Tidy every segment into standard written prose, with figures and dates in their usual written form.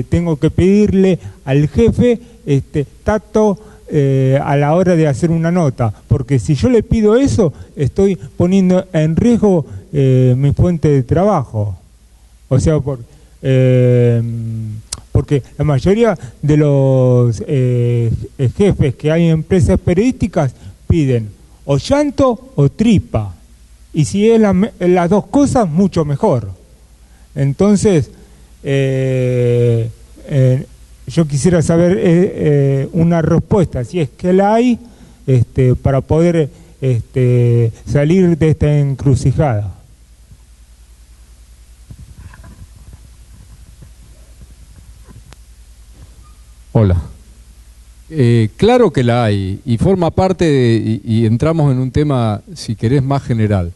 tengo que pedirle al jefe tacto a la hora de hacer una nota, porque si yo le pido eso, estoy poniendo en riesgo mi fuente de trabajo. O sea, porque la mayoría de los jefes que hay en empresas periodísticas piden o llanto o tripa, y si es las dos cosas, mucho mejor. Entonces, yo quisiera saber una respuesta, si es que la hay, para poder salir de esta encrucijada. Hola. Claro que la hay, y forma parte y entramos en un tema, si querés, más general.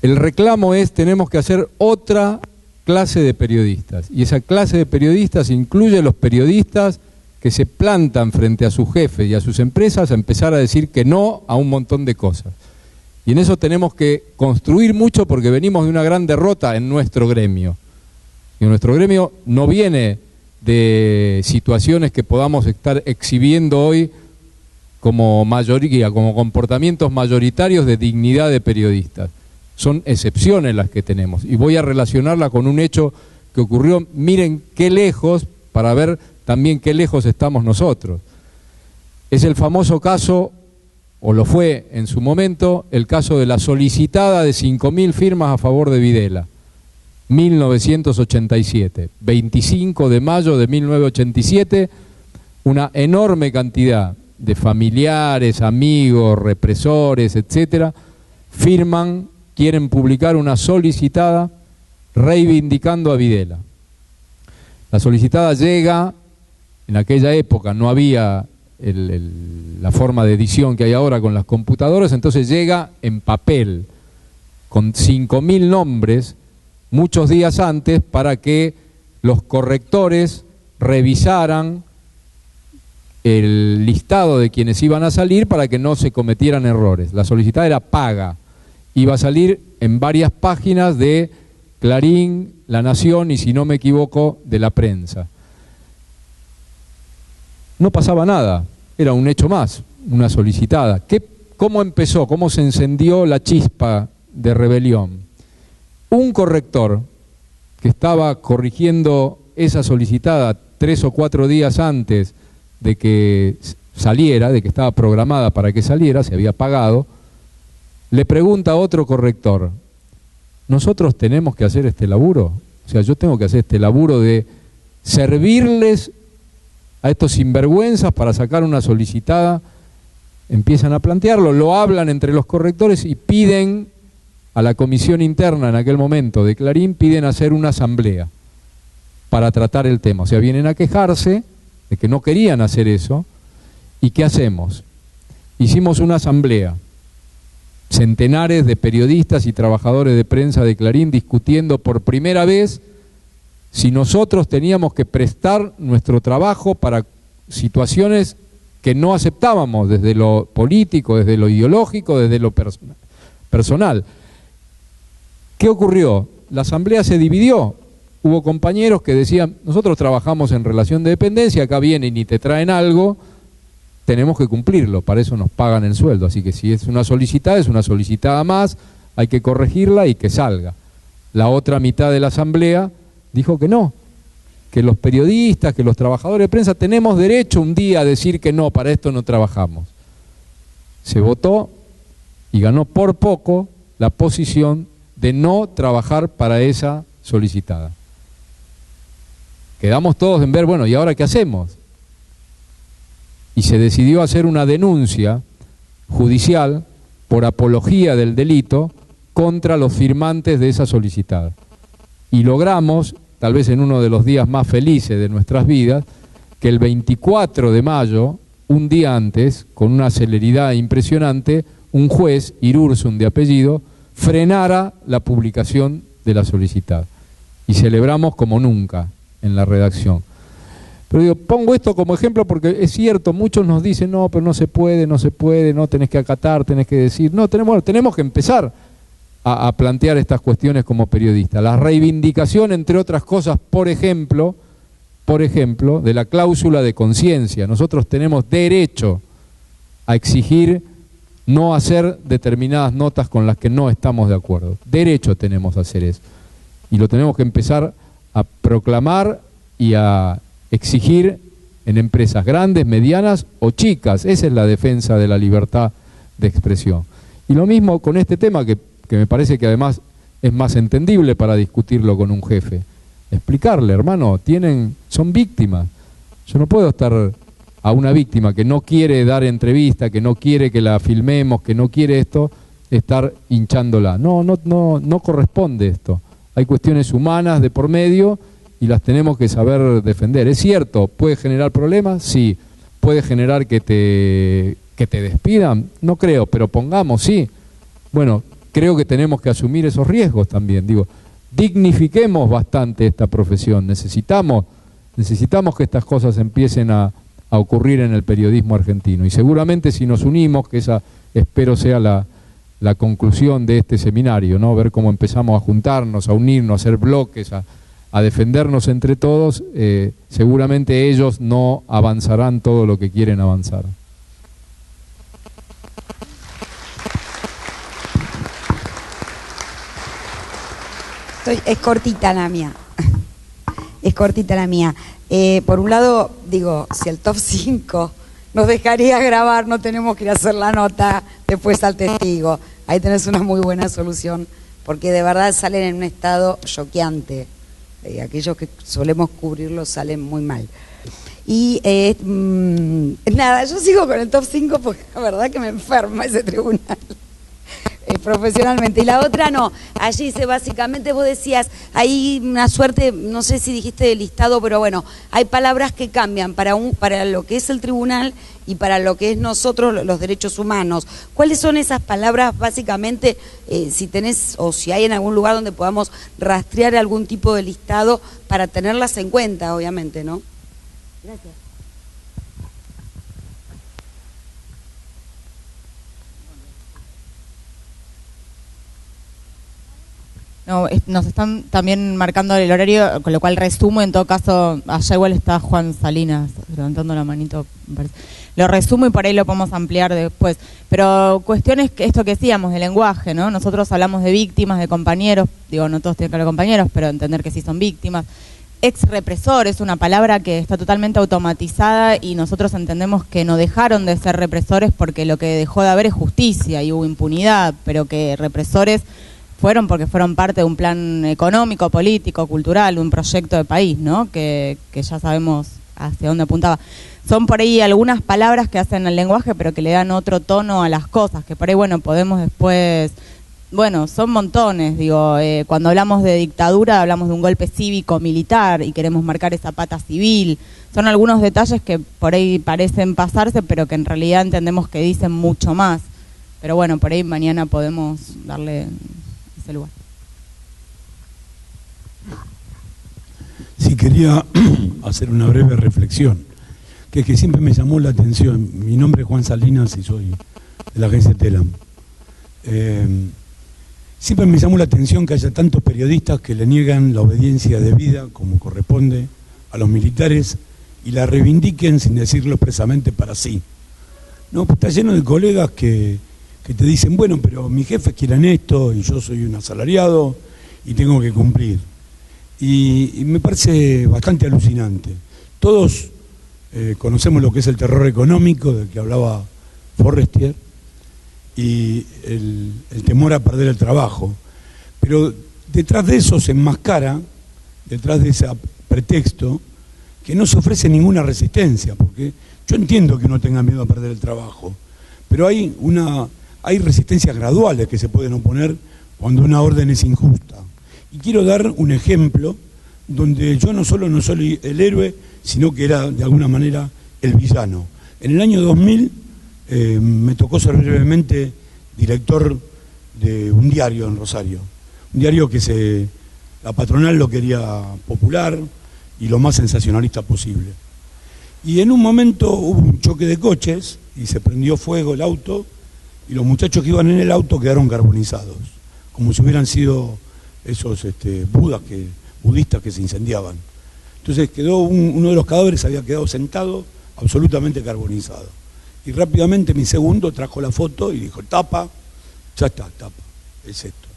El reclamo es, tenemos que hacer otra clase de periodistas, y esa clase de periodistas incluye los periodistas que se plantan frente a sus jefes y a sus empresas a empezar a decir que no a un montón de cosas. Y en eso tenemos que construir mucho, porque venimos de una gran derrota en nuestro gremio. Y nuestro gremio no viene de situaciones que podamos estar exhibiendo hoy como mayoría, como comportamientos mayoritarios de dignidad de periodistas. Son excepciones las que tenemos, y voy a relacionarla con un hecho que ocurrió, miren qué lejos, para ver también qué lejos estamos nosotros. Es el famoso caso, o lo fue en su momento, el caso de la solicitada de 5.000 firmas a favor de Videla, 1987, 25 de mayo de 1987, una enorme cantidad de familiares, amigos, represores, etcétera, firman, quieren publicar una solicitada reivindicando a Videla. La solicitada llega, en aquella época no había la forma de edición que hay ahora con las computadoras, entonces llega en papel, con 5.000 nombres, muchos días antes, para que los correctores revisaran el listado de quienes iban a salir para que no se cometieran errores. La solicitada era paga, iba a salir en varias páginas de Clarín, La Nación y, si no me equivoco, de La Prensa. No pasaba nada, era un hecho más, una solicitada. ¿Cómo empezó? ¿Cómo se encendió la chispa de rebelión? Un corrector que estaba corrigiendo esa solicitada 3 o 4 días antes de que saliera, de que estaba programada para que saliera, se había pagado, le pregunta a otro corrector: ¿nosotros tenemos que hacer este laburo? O sea, yo tengo que hacer este laburo de servirles a estos sinvergüenzas para sacar una solicitada. Empiezan a plantearlo, lo hablan entre los correctores y piden a la comisión interna en aquel momento de Clarín, piden hacer una asamblea para tratar el tema. O sea, vienen a quejarse de que no querían hacer eso. ¿Y qué hacemos? Hicimos una asamblea, centenares de periodistas y trabajadores de prensa de Clarín discutiendo por primera vez si nosotros teníamos que prestar nuestro trabajo para situaciones que no aceptábamos desde lo político, desde lo ideológico, desde lo personal. ¿Qué ocurrió? La asamblea se dividió. Hubo compañeros que decían: nosotros trabajamos en relación de dependencia, acá vienen y te traen algo, tenemos que cumplirlo, para eso nos pagan el sueldo, así que si es una solicitada más, hay que corregirla y que salga. La otra mitad de la asamblea dijo que no, que los periodistas, que los trabajadores de prensa tenemos derecho un día a decir que no, para esto no trabajamos. Se votó y ganó por poco la posición de no trabajar para esa solicitada. Quedamos todos en ver, bueno, ¿y ahora qué hacemos? Y se decidió hacer una denuncia judicial por apología del delito contra los firmantes de esa solicitada. Y logramos, tal vez en uno de los días más felices de nuestras vidas, que el 24 de mayo, un día antes, con una celeridad impresionante, un juez, Irurzun de apellido, frenara la publicación de la solicitada. Y celebramos como nunca en la redacción. Pero digo, pongo esto como ejemplo porque es cierto, muchos nos dicen: no, pero no se puede, no tenés que acatar, tenés que decir. No, tenemos que empezar. a plantear estas cuestiones como periodista. La reivindicación, entre otras cosas, por ejemplo, de la cláusula de conciencia. Nosotros tenemos derecho a exigir no hacer determinadas notas con las que no estamos de acuerdo. Derecho tenemos a hacer eso. Y lo tenemos que empezar a proclamar y a exigir en empresas grandes, medianas o chicas. Esa es la defensa de la libertad de expresión. Y lo mismo con este tema que me parece que además es más entendible para discutirlo con un jefe. Explicarle, hermano, son víctimas. Yo no puedo estar a una víctima que no quiere dar entrevista, que no quiere que la filmemos, que no quiere esto, estar hinchándola. No corresponde esto. Hay cuestiones humanas de por medio y las tenemos que saber defender. Es cierto, ¿puede generar problemas? Sí. ¿Puede generar que te despidan? No creo, pero pongamos, sí. Bueno, creo que tenemos que asumir esos riesgos también. Digo, dignifiquemos bastante esta profesión. Necesitamos que estas cosas empiecen a ocurrir en el periodismo argentino. Y seguramente si nos unimos, que esa espero sea la conclusión de este seminario, ¿no? Ver cómo empezamos a juntarnos, a unirnos, a hacer bloques, a defendernos entre todos, seguramente ellos no avanzarán todo lo que quieren avanzar. Es cortita la mía. Es cortita la mía. Por un lado, digo, si el top 5 nos dejaría grabar, no tenemos que ir a hacer la nota después al testigo. Ahí tenés una muy buena solución, porque de verdad salen en un estado choqueante. Aquellos que solemos cubrirlos salen muy mal. Y nada, yo sigo con el top 5 porque la verdad que me enferma ese tribunal. Profesionalmente. Y la otra no, allí básicamente vos decías, hay una suerte, no sé si dijiste de listado, pero bueno, hay palabras que cambian para lo que es el tribunal y para lo que es nosotros los derechos humanos. ¿Cuáles son esas palabras básicamente, si tenés o si hay en algún lugar donde podamos rastrear algún tipo de listado para tenerlas en cuenta, obviamente, ¿no? Gracias. No, nos están también marcando el horario, con lo cual resumo, en todo caso, allá igual está Juan Salinas levantando la manito, me parece. Lo resumo y por ahí lo podemos ampliar después. Pero cuestiones, esto que decíamos, del lenguaje, ¿no? Nosotros hablamos de víctimas, de compañeros, digo, no todos tienen que hablar de compañeros, pero entender que sí son víctimas. Ex-represor es una palabra que está totalmente automatizada y nosotros entendemos que no dejaron de ser represores porque lo que dejó de haber es justicia y hubo impunidad, pero que represores fueron porque fueron parte de un plan económico, político, cultural, un proyecto de país, ¿no? Que ya sabemos hacia dónde apuntaba. Son por ahí algunas palabras que hacen el lenguaje, pero que le dan otro tono a las cosas, que por ahí, bueno, podemos después... Bueno, son montones, digo, cuando hablamos de dictadura hablamos de un golpe cívico-militar y queremos marcar esa pata civil. Son algunos detalles que por ahí parecen pasarse, pero que en realidad entendemos que dicen mucho más. Pero bueno, por ahí mañana podemos darle... ese lugar. Sí, quería hacer una breve reflexión, que es que siempre me llamó la atención. Mi nombre es Juan Salinas y soy de la agencia Telam. Siempre me llamó la atención que haya tantos periodistas que le niegan la obediencia debida, como corresponde, a los militares y la reivindiquen sin decirlo expresamente para sí. No, está lleno de colegas que te dicen, bueno, pero mis jefes quieren esto y yo soy un asalariado y tengo que cumplir. Y me parece bastante alucinante. Todos conocemos lo que es el terror económico, del que hablaba Forrestier, y el temor a perder el trabajo. Pero detrás de eso se enmascara, detrás de ese pretexto, que no se ofrece ninguna resistencia, porque yo entiendo que uno tenga miedo a perder el trabajo, pero hay resistencias graduales que se pueden oponer cuando una orden es injusta. Y quiero dar un ejemplo donde yo no solo no soy el héroe, sino que era de alguna manera el villano. En el año 2000 me tocó ser brevemente director de un diario en Rosario. Un diario que la patronal lo quería popular y lo más sensacionalista posible. Y en un momento hubo un choque de coches y se prendió fuego el auto y los muchachos que iban en el auto quedaron carbonizados. como si hubieran sido esos budistas que se incendiaban. Entonces uno de los cadáveres había quedado sentado, absolutamente carbonizado. Y rápidamente mi segundo trajo la foto y dijo, tapa, ya está, tapa, es esto.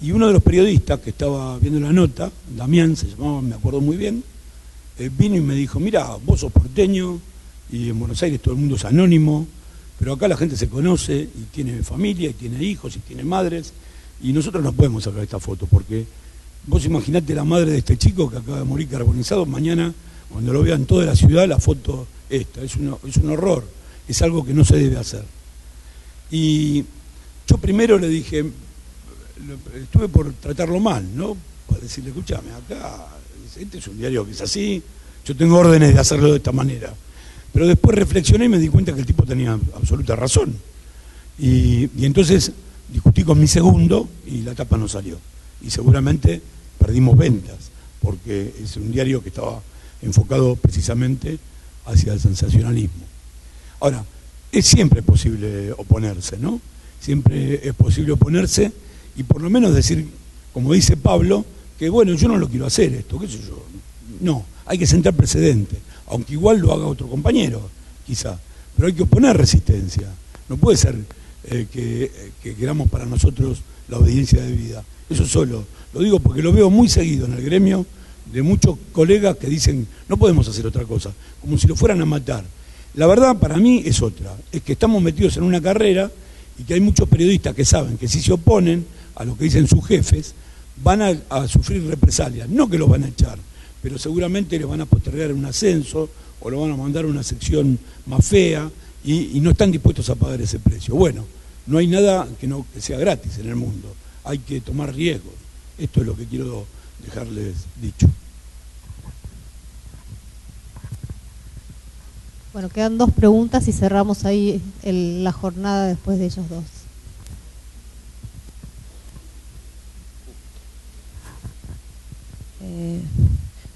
Y uno de los periodistas que estaba viendo la nota, Damián se llamaba, me acuerdo muy bien, vino y me dijo, mira, vos sos porteño y en Buenos Aires todo el mundo es anónimo, pero acá la gente se conoce y tiene familia y tiene hijos y tiene madres y nosotros no podemos sacar esta foto porque vos imaginate la madre de este chico que acaba de morir carbonizado, mañana cuando lo vean toda la ciudad la foto esta, es un horror, es algo que no se debe hacer. Y yo primero le dije, estuve por tratarlo mal, ¿no? Para decirle, escúchame, acá, este es un diario que es así, yo tengo órdenes de hacerlo de esta manera. Pero después reflexioné y me di cuenta que el tipo tenía absoluta razón. Y entonces discutí con mi segundo y la tapa no salió. Y seguramente perdimos ventas, porque es un diario que estaba enfocado precisamente hacia el sensacionalismo. Ahora, siempre es posible oponerse, ¿no? Siempre es posible oponerse y por lo menos decir, como dice Pablo, que bueno, yo no lo quiero hacer esto, qué sé yo. No, hay que sentar precedente, aunque igual lo haga otro compañero, quizá. Pero hay que oponer resistencia. No puede ser que queramos para nosotros la obediencia de vida. Eso solo. Lo digo porque lo veo muy seguido en el gremio de muchos colegas que dicen, no podemos hacer otra cosa, como si lo fueran a matar. La verdad para mí es otra, es que estamos metidos en una carrera y que hay muchos periodistas que saben que si se oponen a lo que dicen sus jefes, van a sufrir represalias. No que los van a echar, pero seguramente les van a postergar un ascenso o lo van a mandar a una sección más fea y no están dispuestos a pagar ese precio. Bueno, no hay nada que sea gratis en el mundo, hay que tomar riesgos. Esto es lo que quiero dejarles dicho. Bueno, quedan 2 preguntas y cerramos ahí la jornada después de ellos 2.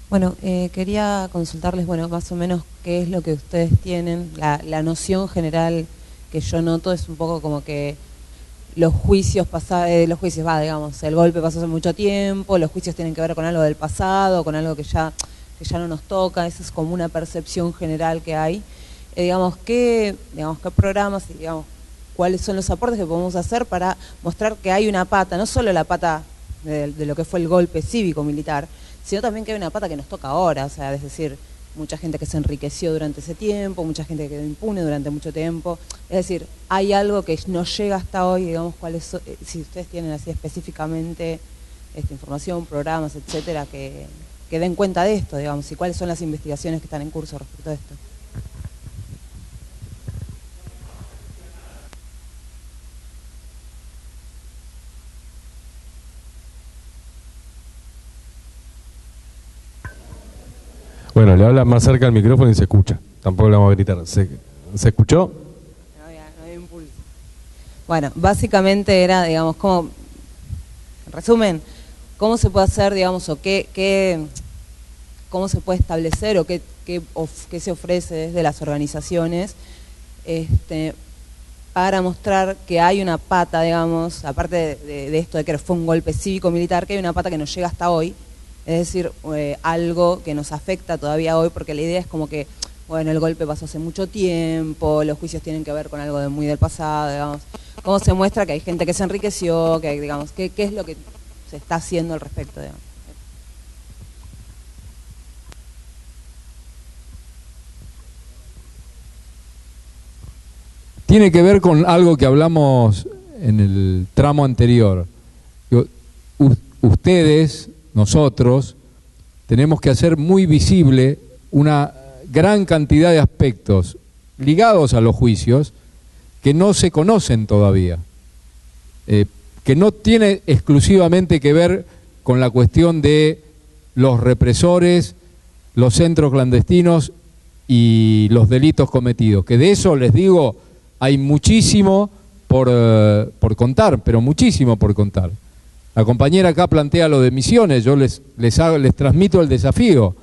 Bueno, quería consultarles, bueno, más o menos qué es lo que ustedes tienen, la noción general que yo noto es un poco como que los juicios digamos, el golpe pasó hace mucho tiempo, los juicios tienen que ver con algo del pasado, con algo que ya no nos toca, esa es como una percepción general que hay. Digamos, qué programas y digamos, cuáles son los aportes que podemos hacer para mostrar que hay una pata, no solo la pata de lo que fue el golpe cívico-militar, sino también que hay una pata que nos toca ahora, o sea, es decir, mucha gente que se enriqueció durante ese tiempo, mucha gente que quedó impune durante mucho tiempo, es decir, hay algo que no llega hasta hoy, digamos, si ustedes tienen así específicamente esta información, programas, etcétera, que den cuenta de esto, digamos, y cuáles son las investigaciones que están en curso respecto a esto. Bueno, le habla más cerca al micrófono y se escucha. Tampoco le vamos a gritar. ¿Se escuchó? No había impulso. Bueno, básicamente era, digamos, como, en resumen, cómo se puede hacer, digamos, o cómo se puede establecer o qué se ofrece desde las organizaciones para mostrar que hay una pata, digamos, aparte de esto de que fue un golpe cívico-militar, que hay una pata que nos llega hasta hoy. Es decir, algo que nos afecta todavía hoy, porque la idea es como que, bueno, el golpe pasó hace mucho tiempo, los juicios tienen que ver con algo muy del pasado, digamos. Cómo se muestra que hay gente que se enriqueció, que digamos, qué es lo que se está haciendo al respecto, digamos. Tiene que ver con algo que hablamos en el tramo anterior. Ustedes, nosotros, tenemos que hacer muy visible una gran cantidad de aspectos ligados a los juicios que no se conocen todavía, que no tiene exclusivamente que ver con la cuestión de los represores, los centros clandestinos y los delitos cometidos, que de eso les digo, hay muchísimo por contar, pero muchísimo por contar. La compañera acá plantea lo de Misiones, yo les transmito el desafío.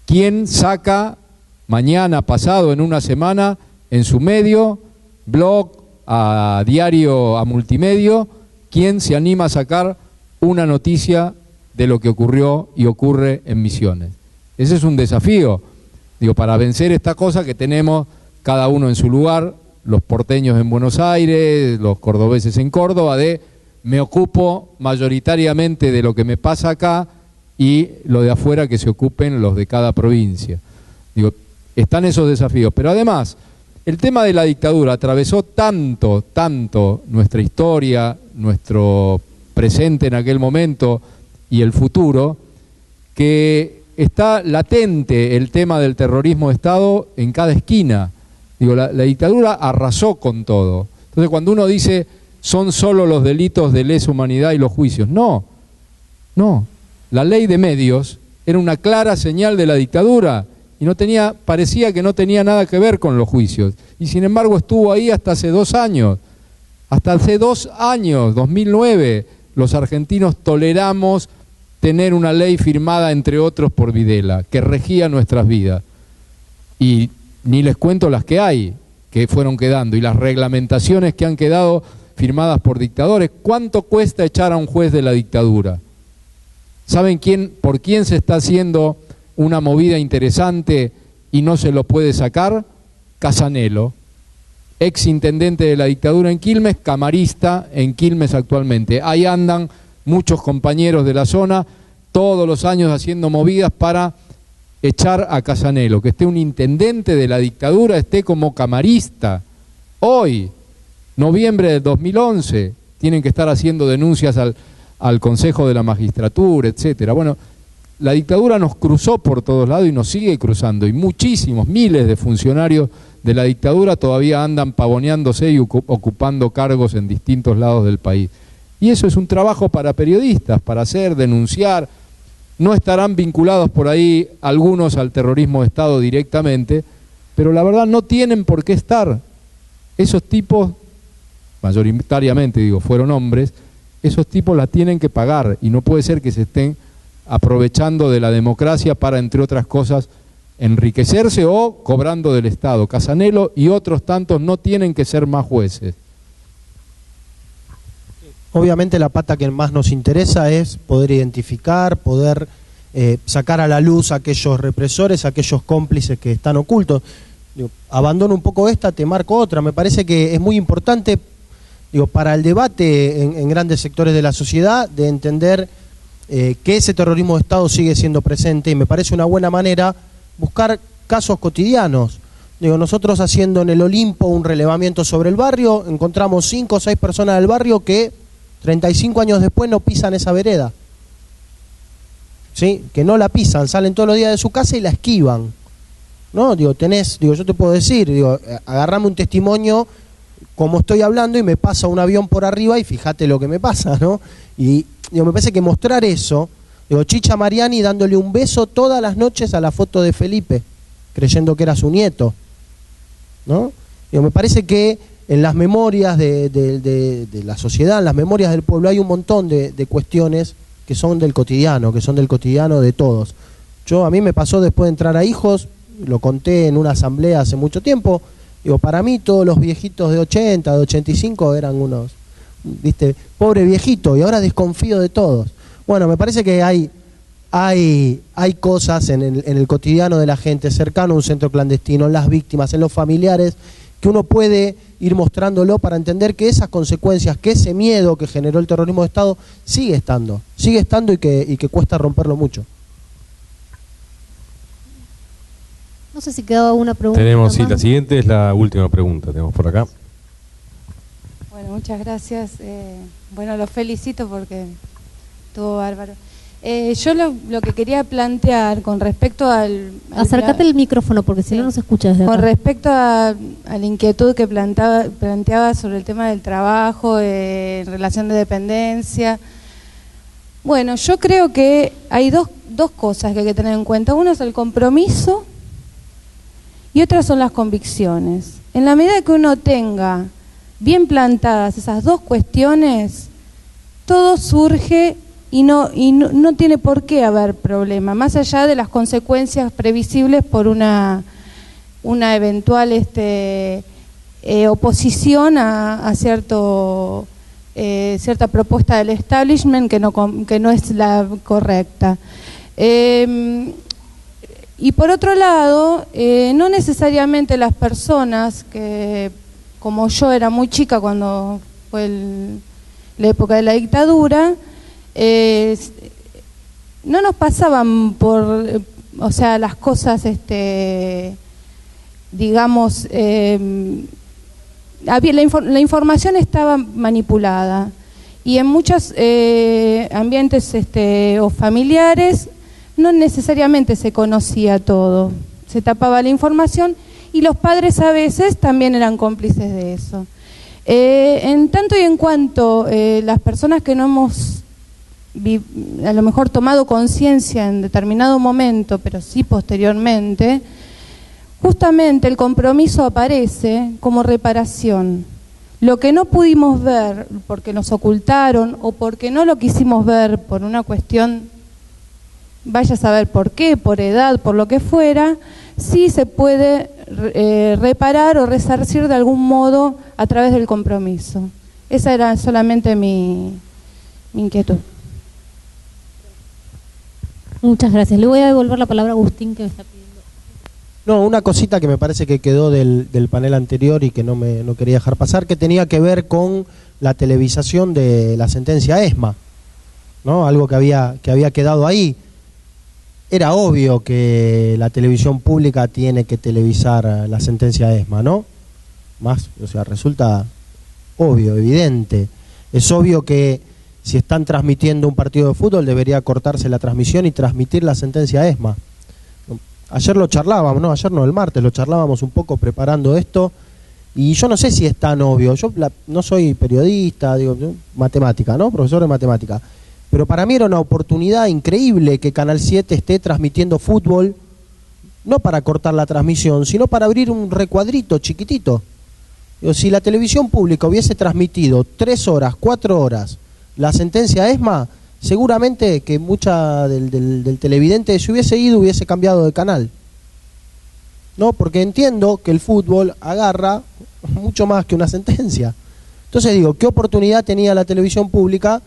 ¿Quién saca mañana, pasado, en una semana, en su medio, blog, a diario, a multimedio, ¿Quién se anima a sacar una noticia de lo que ocurrió y ocurre en Misiones? Ese es un desafío, digo, para vencer esta cosa que tenemos cada uno en su lugar, los porteños en Buenos Aires, los cordobeses en Córdoba, de me ocupo mayoritariamente de lo que me pasa acá y lo de afuera que se ocupen los de cada provincia. Digo, están esos desafíos, pero además el tema de la dictadura atravesó tanto nuestra historia, nuestro presente en aquel momento y el futuro, que está latente el tema del terrorismo de Estado en cada esquina. Digo, la dictadura arrasó con todo. Entonces, cuando uno dice son solo los delitos de lesa humanidad y los juicios, no. La ley de medios era una clara señal de la dictadura y parecía que no tenía nada que ver con los juicios. Y sin embargo estuvo ahí hasta hace 2 años. Hasta hace 2 años, 2009, los argentinos toleramos tener una ley firmada, entre otros, por Videla, que regía nuestras vidas. Y ni les cuento las que hay, que fueron quedando, y las reglamentaciones que han quedado firmadas por dictadores. ¿Cuánto cuesta echar a un juez de la dictadura? ¿Saben por quién se está haciendo una movida interesante y no se lo puede sacar? Casanelo, ex intendente de la dictadura en Quilmes, camarista en Quilmes actualmente. Ahí andan muchos compañeros de la zona todos los años haciendo movidas para echar a Casanelo, que esté un intendente de la dictadura, esté como camarista. Hoy, noviembre del 2011, tienen que estar haciendo denuncias al Consejo de la Magistratura, etcétera. Bueno, la dictadura nos cruzó por todos lados y nos sigue cruzando, y muchísimos, miles de funcionarios de la dictadura todavía andan pavoneándose y ocupando cargos en distintos lados del país. Y eso es un trabajo para periodistas, para hacer, denunciar. No estarán vinculados por ahí algunos al terrorismo de Estado directamente, pero la verdad no tienen por qué estar. Esos tipos, mayoritariamente digo, fueron hombres, esos tipos la tienen que pagar, y no puede ser que se estén aprovechando de la democracia para, entre otras cosas, enriquecerse o cobrando del Estado. Casanelo y otros tantos no tienen que ser más jueces. Obviamente la pata que más nos interesa es poder identificar, poder sacar a la luz a aquellos represores, a aquellos cómplices que están ocultos. Digo, abandono un poco esta, te marco otra. Me parece que es muy importante, para el debate en grandes sectores de la sociedad, de entender que ese terrorismo de Estado sigue siendo presente, y me parece una buena manera buscar casos cotidianos. Nosotros haciendo en el Olimpo un relevamiento sobre el barrio, encontramos 5 o 6 personas del barrio que 35 años después no pisan esa vereda, ¿sí? Que no la pisan, salen todos los días de su casa y la esquivan, ¿no? Yo te puedo decir, agarrame un testimonio como estoy hablando y me pasa un avión por arriba y fíjate lo que me pasa, ¿no? Y me parece que mostrar eso, Chicha Mariani dándole un beso todas las noches a la foto de Felipe, creyendo que era su nieto, ¿no? Me parece que en las memorias de la sociedad, en las memorias del pueblo, hay un montón de cuestiones que son del cotidiano, de todos. A mí me pasó después de entrar a Hijos, lo conté en una asamblea hace mucho tiempo, para mí todos los viejitos de 80, de 85 eran unos, pobre viejito, y ahora desconfío de todos. Bueno, me parece que hay cosas en el cotidiano de la gente, cercano a un centro clandestino, en las víctimas, en los familiares, que uno puede ir mostrándolo para entender que esas consecuencias, que ese miedo que generó el terrorismo de Estado sigue estando y que cuesta romperlo mucho. No sé si quedaba una pregunta. Tenemos, sí, la siguiente es la última pregunta, tenemos por acá. Bueno, muchas gracias. Los felicito porque estuvo bárbaro. Yo lo que quería plantear con respecto Acércate el micrófono porque si no se escucha desde acá. Con respecto a la inquietud que planteaba sobre el tema del trabajo, en relación de dependencia. Bueno, yo creo que hay dos cosas que hay que tener en cuenta. Uno es el compromiso y otras son las convicciones. En la medida que uno tenga bien plantadas esas dos cuestiones, todo surge y no tiene por qué haber problema, más allá de las consecuencias previsibles por una eventual oposición a cierto cierta propuesta del establishment que no es la correcta. Y por otro lado, no necesariamente las personas que, como yo era muy chica cuando fue la época de la dictadura, no nos pasaban por, o sea, las cosas, digamos, la información estaba manipulada y en muchos ambientes o familiares no necesariamente se conocía todo, se tapaba la información y los padres a veces también eran cómplices de eso. En tanto y en cuanto las personas que no hemos a lo mejor tomado conciencia en determinado momento, pero sí posteriormente, justamente el compromiso aparece como reparación. Lo que no pudimos ver porque nos ocultaron o porque no lo quisimos ver por una cuestión, vaya a saber por qué, por edad, por lo que fuera, sí se puede reparar o resarcir de algún modo a través del compromiso. Esa era solamente mi inquietud. Muchas gracias. Le voy a devolver la palabra a Agustín, que me está pidiendo. No, una cosita que me parece que quedó del panel anterior y que no quería dejar pasar, que tenía que ver con la televisación de la sentencia ESMA, ¿no? Algo que había quedado ahí. Era obvio que la televisión pública tiene que televisar la sentencia ESMA, ¿no? O sea, resulta obvio, evidente. Es obvio que si están transmitiendo un partido de fútbol debería cortarse la transmisión y transmitir la sentencia ESMA. Ayer lo charlábamos, no, ayer no, el martes lo charlábamos un poco preparando esto y yo no sé si es tan obvio. Yo no soy periodista, digo, matemática, ¿no? Profesor de matemática. Pero para mí era una oportunidad increíble que Canal 7 esté transmitiendo fútbol, no para cortar la transmisión, sino para abrir un recuadrito chiquitito. Digo, si la televisión pública hubiese transmitido 3 horas, 4 horas, la sentencia ESMA, seguramente que mucha del televidente se hubiese cambiado de canal. ¿No? Porque entiendo que el fútbol agarra mucho más que una sentencia. Entonces digo, ¿qué oportunidad tenía la televisión pública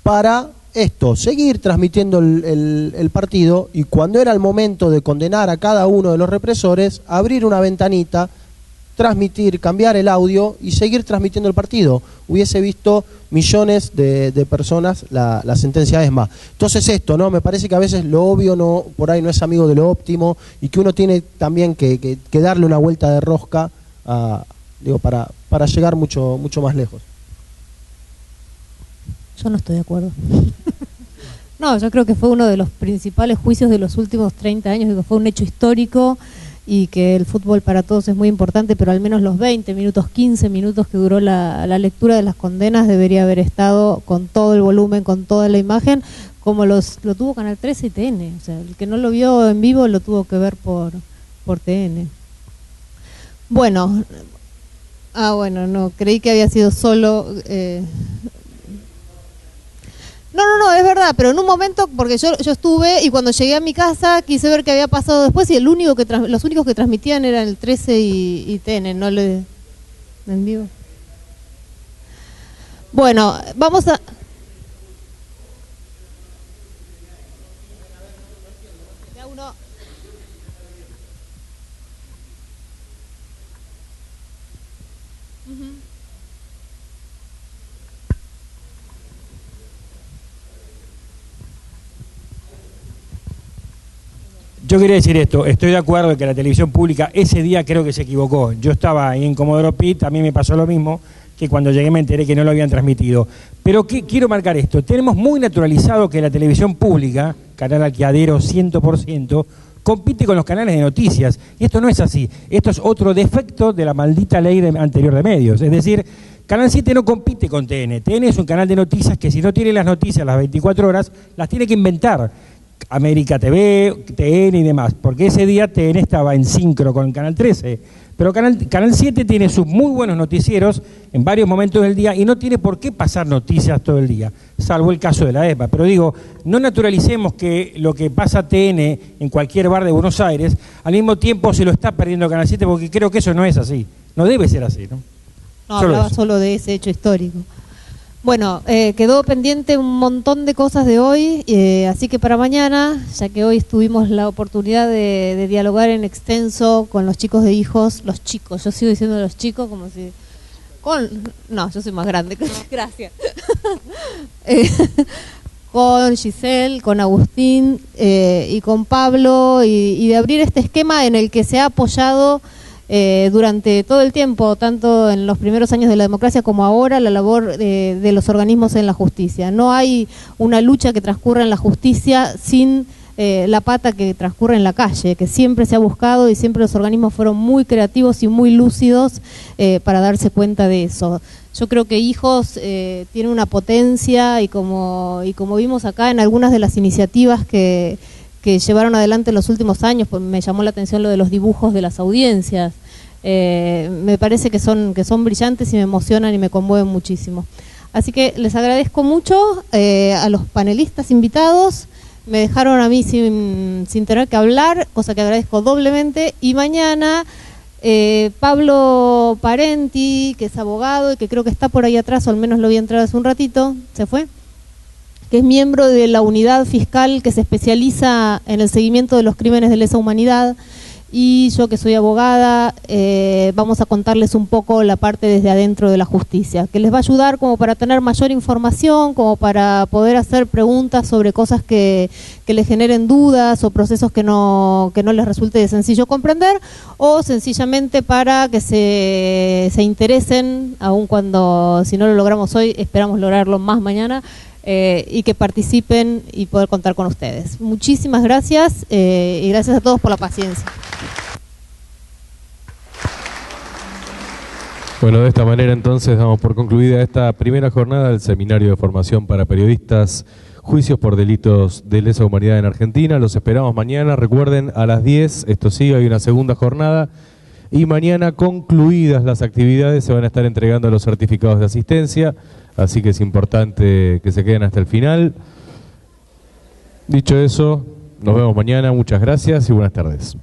para esto? Seguir transmitiendo el partido y cuando era el momento de condenar a cada uno de los represores, abrir una ventanita, transmitir, cambiar el audio y seguir transmitiendo el partido. Hubiese visto millones de personas la sentencia ESMA. Entonces esto, ¿no? Me parece que a veces lo obvio no, por ahí no es amigo de lo óptimo y que uno tiene también que darle una vuelta de rosca para llegar mucho más lejos. Yo no estoy de acuerdo. No, yo creo que fue uno de los principales juicios de los últimos 30 años, que fue un hecho histórico y que el fútbol para todos es muy importante, pero al menos los 20 minutos, 15 minutos que duró la lectura de las condenas debería haber estado con todo el volumen, con toda la imagen, como lo tuvo Canal 13 y TN. O sea, el que no lo vio en vivo lo tuvo que ver por TN. Bueno, no, creí que había sido solo... No, es verdad, pero en un momento, porque yo estuve y cuando llegué a mi casa quise ver qué había pasado después y los únicos que transmitían eran el 13 y TN, no le en vivo. Bueno, vamos a... Yo quería decir esto, estoy de acuerdo en que la televisión pública ese día creo que se equivocó. Yo estaba ahí en Comodoro Pi, a mí me pasó lo mismo, que cuando llegué me enteré que no lo habían transmitido. Pero quiero marcar esto, tenemos muy naturalizado que la televisión pública, canal alquiladero 100%, compite con los canales de noticias. Y esto no es así, esto es otro defecto de la maldita ley anterior de medios. Es decir, Canal 7 no compite con TN. TN es un canal de noticias que si no tiene las noticias las 24 horas, las tiene que inventar. América TV, TN y demás, porque ese día TN estaba en sincro con Canal 13, pero Canal 7 tiene sus muy buenos noticieros en varios momentos del día y no tiene por qué pasar noticias todo el día, salvo el caso de la ESMA. Pero digo, no naturalicemos que lo que pasa TN en cualquier bar de Buenos Aires, al mismo tiempo se lo está perdiendo Canal 7, porque creo que eso no es así, no debe ser así, ¿no? No, hablaba solo de ese hecho histórico. Bueno, quedó pendiente un montón de cosas de hoy, así que para mañana, ya que hoy tuvimos la oportunidad de dialogar en extenso con los chicos de Hijos, los chicos, yo sigo diciendo los chicos como si... No, yo soy más grande, gracias. Con Giselle, con Agustín y con Pablo, y de abrir este esquema en el que se ha apoyado durante todo el tiempo, tanto en los primeros años de la democracia como ahora, la labor de los organismos en la justicia. No hay una lucha que transcurra en la justicia sin la pata que transcurre en la calle, que siempre se ha buscado, y siempre los organismos fueron muy creativos y muy lúcidos para darse cuenta de eso. Yo creo que Hijos tiene una potencia, y como vimos acá en algunas de las iniciativas que llevaron adelante en los últimos años, pues me llamó la atención lo de los dibujos de las audiencias. Me parece que son brillantes y me emocionan y me conmueven muchísimo. Así que les agradezco mucho a los panelistas invitados. Me dejaron a mí sin tener que hablar, cosa que agradezco doblemente. Y mañana Pablo Parenti, que es abogado y que creo que está por ahí atrás, o al menos lo vi entrar hace un ratito, ¿se fue?, que es miembro de la unidad fiscal que se especializa en el seguimiento de los crímenes de lesa humanidad, y yo, que soy abogada, vamos a contarles un poco la parte desde adentro de la justicia, que les va a ayudar como para tener mayor información, como para poder hacer preguntas sobre cosas que les generen dudas, o procesos que no les resulte de sencillo comprender, o sencillamente para que se interesen, aun cuando, si no lo logramos hoy, esperamos lograrlo más mañana, y que participen y poder contar con ustedes. Muchísimas gracias, y gracias a todos por la paciencia. Bueno, de esta manera entonces damos por concluida esta primera jornada del Seminario de Formación para Periodistas, Juicios por Delitos de Lesa Humanidad en Argentina. Los esperamos mañana, recuerden, a las 10, esto sí, hay una segunda jornada, y mañana, concluidas las actividades, se van a estar entregando los certificados de asistencia, así que es importante que se queden hasta el final. Dicho eso, nos vemos mañana, muchas gracias y buenas tardes.